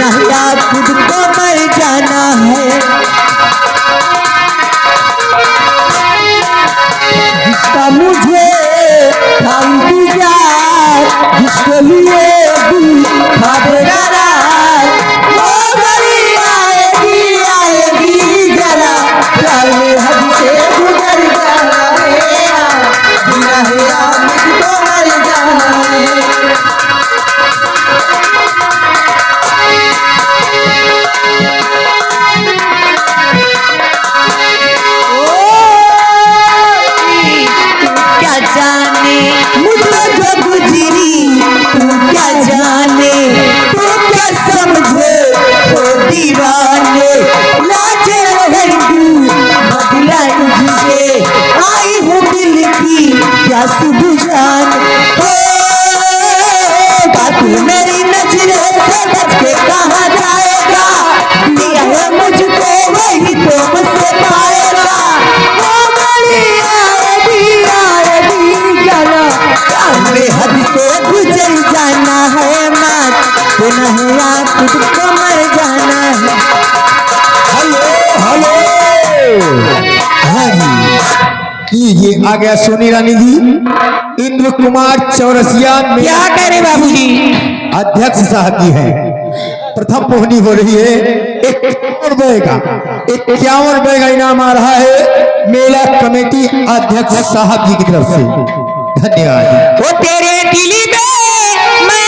नहिया खुद को मर जाना है। जिसका मुझे था इंतजार, जिसके लिए भी था बेकरार, वो घड़ी आएगी आएगी जरा, प्यार में हद से गुजर जाना है। नहिया मुझको मर जाना है। मुझे जो गुजरी तू क्या जाने, तू क्या समझे तो दीवाने, लाजे लहंगी बदला तुझसे, आई हूँ दिल की प्यास बुझान। तू मेरी नजरों से बच के कहाँ जाएगा, दिया है मुझको वही तो मुझसे पाएगा। वो बड़ी आएगी आएगी जरा, हद से गुजर जाना है मत, तो नहिया खुद को मर जाना है। हेलो हेलो हाँ जी ये आ गया सोनी रानी जी। इंद्र कुमार चौरसिया क्या कह रहे बाबूजी? अध्यक्ष साहब जी हैं। प्रथम मोहनी हो रही है। 51 रुपए का इनाम आ रहा है मेला कमेटी अध्यक्ष साहब जी की तरफ से। धन्यवाद। वो तेरे दिल में